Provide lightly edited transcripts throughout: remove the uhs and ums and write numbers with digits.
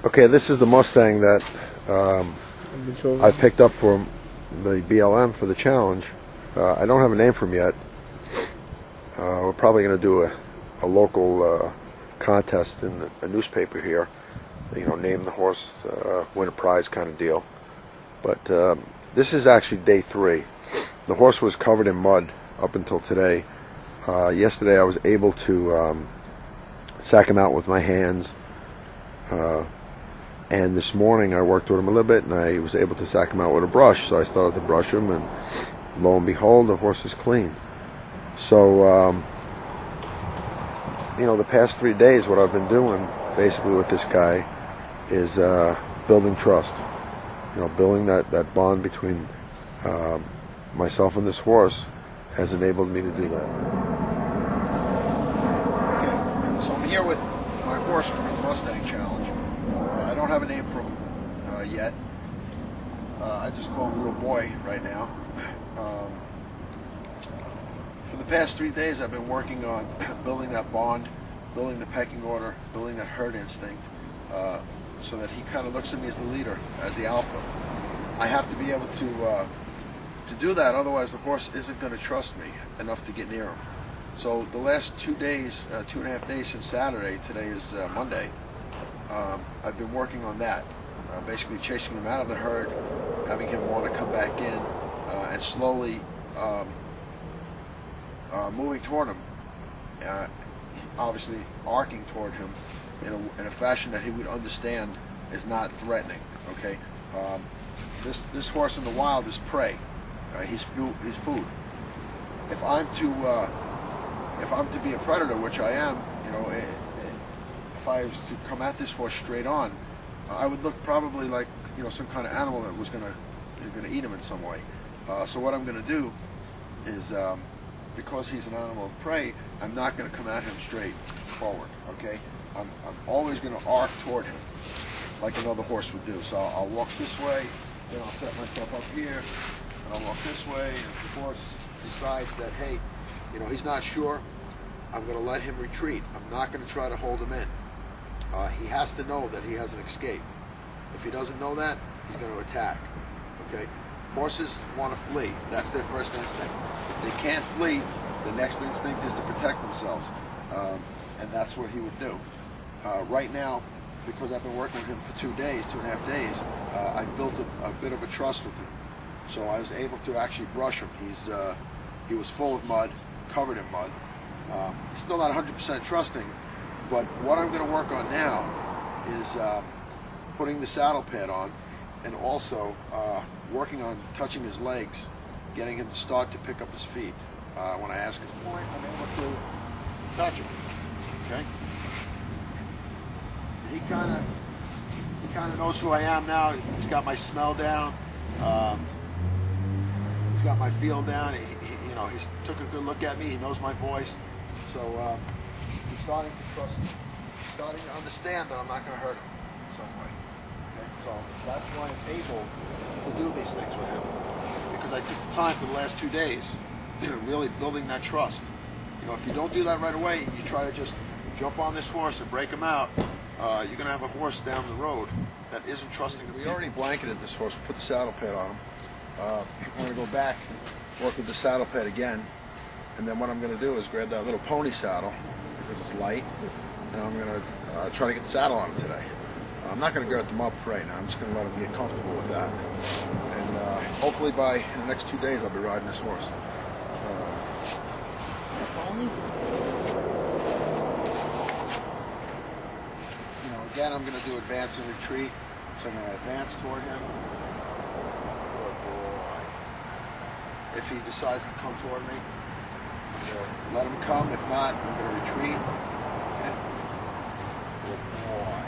Okay, this is the Mustang that I picked up for the BLM for the challenge. I don't have a name for him yet. We're probably going to do a local contest in a newspaper here. You know, name the horse, win a prize kind of deal. But this is actually day 3. The horse was covered in mud up until today. Yesterday I was able to sack him out with my hands. And this morning I worked with him a little bit, and I was able to sack him out with a brush. So I started to brush him, and lo and behold, the horse is clean. So, you know, the past 3 days, what I've been doing basically with this guy is building trust. You know, building that bond between myself and this horse has enabled me to do that. Okay, so I'm here with my horse for the Mustang Challenge. I don't have a name for him yet. I just call him Little Boy right now. For the past 3 days I've been working on building that bond, building the pecking order, building that herd instinct, so that he kind of looks at me as the leader, as the alpha. I have to be able to do that, otherwise the horse isn't going to trust me enough to get near him. So the last 2 days, 2.5 days since Saturday, today is Monday, I've been working on that, basically chasing him out of the herd, having him want to come back in, and slowly moving toward him, obviously arcing toward him in a fashion that he would understand is not threatening. Okay, this horse in the wild is prey. He's food. If I'm to be a predator, which I am, you know, if I was to come at this horse straight on, I would look probably like, you know, some kind of animal that was gonna eat him in some way. So what I'm gonna do is, because he's an animal of prey, I'm not gonna come at him straight forward. Okay, I'm always gonna arc toward him like another horse would do. So I'll walk this way, then I'll set myself up here, and I'll walk this way. And if the horse decides that, hey, you know, he's not sure, I'm going to let him retreat. I'm not going to try to hold him in. He has to know that he has an escape. If he doesn't know that, he's going to attack. Okay? Horses want to flee. That's their first instinct. If they can't flee, the next instinct is to protect themselves. And that's what he would do. Right now, because I've been working with him for 2 days, 2.5 days, I built a bit of a trust with him. So I was able to actually brush him. He was full of mud, covered in mud. He's still not 100% trusting, but what I'm going to work on now is putting the saddle pad on, and also working on touching his legs, getting him to start to pick up his feet. When I ask his point, I'm able to touch him. Okay. He kind of knows who I am now. He's got my smell down. He's got my feel down. You know, he's took a good look at me. He knows my voice. So he's starting to trust me. He's starting to understand that I'm not going to hurt him in some way. Okay? So that's why I'm able to do these things with him, because I took the time for the last 2 days, really building that trust. You know, if you don't do that right away, you try to just jump on this horse and break him out, you're going to have a horse down the road that isn't trusting the people. We already blanketed this horse, put the saddle pad on him. I'm going to go back, work with the saddle pad again, and then what I'm going to do is grab that little pony saddle, because it's light, and I'm going to try to get the saddle on him today. I'm not going to girth him up right now. I'm just going to let him get comfortable with that. And hopefully in the next 2 days I'll be riding this horse. Again, I'm going to do advance and retreat. So I'm going to advance toward him. Good boy. If he decides to come toward me, I'm going to let him come. If not, I'm going to retreat. Okay. Good boy.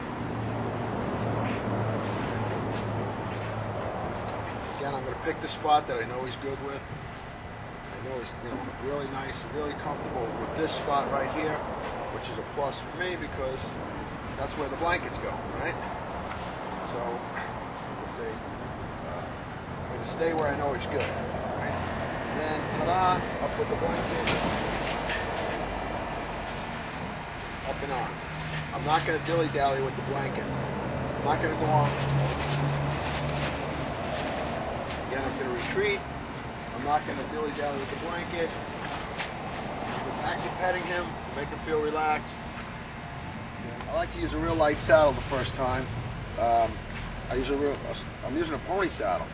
Again, I'm going to pick the spot that I know he's good with. I know he's, you know, really nice, really comfortable with this spot right here, which is a plus for me because that's where the blankets go, right? So, I'm going to stay where I know it's good, right? And then, ta-da, I'll put the blanket up and on. I'm not going to dilly-dally with the blanket. I'm not going to go on. Again, I'm going to retreat. I'm not going to dilly-dally with the blanket. I'm actually petting him to make him feel relaxed. I like to use a real light saddle the first time. I'm using a pony saddle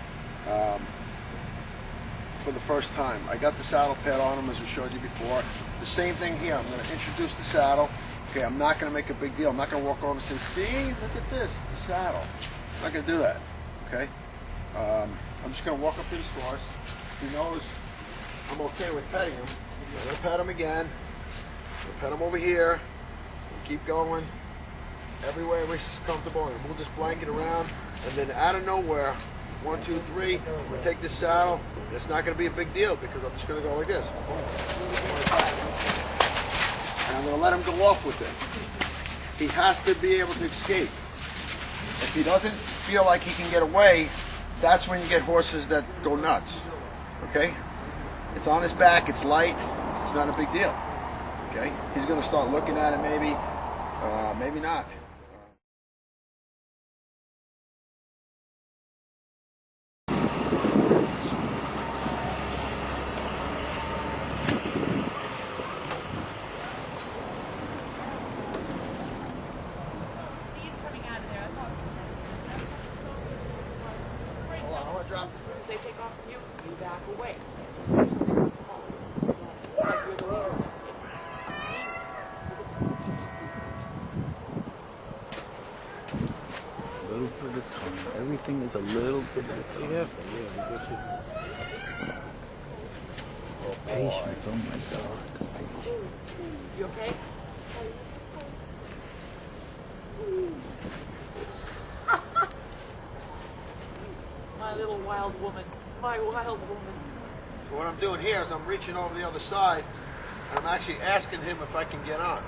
for the first time. I got the saddle pad on him as we showed you before. The same thing here. I'm going to introduce the saddle. Okay, I'm not going to make a big deal. I'm not going to walk over and say, see, look at this, it's the saddle. I'm not going to do that, okay? I'm just going to walk up to his horse. He knows I'm okay with petting him. I'm going to pet him again. I'm going to pet him over here. We'll keep going. Everywhere he's comfortable, and move this blanket around. And then out of nowhere, 1, 2, 3, I'm going to take this saddle. And it's not going to be a big deal because I'm just going to go like this. And I'm going to let him go off with it. He has to be able to escape. If he doesn't feel like he can get away, that's when you get horses that go nuts. Okay? It's on his back, it's light, it's not a big deal. Okay? He's going to start looking at it maybe, maybe not. As they take off from you, you back away. A little bit of time. Everything is a little bit of time. Yeah, patience, oh my God. You okay? My little wild woman. My wild woman. So what I'm doing here is I'm reaching over the other side, and I'm actually asking him if I can get on.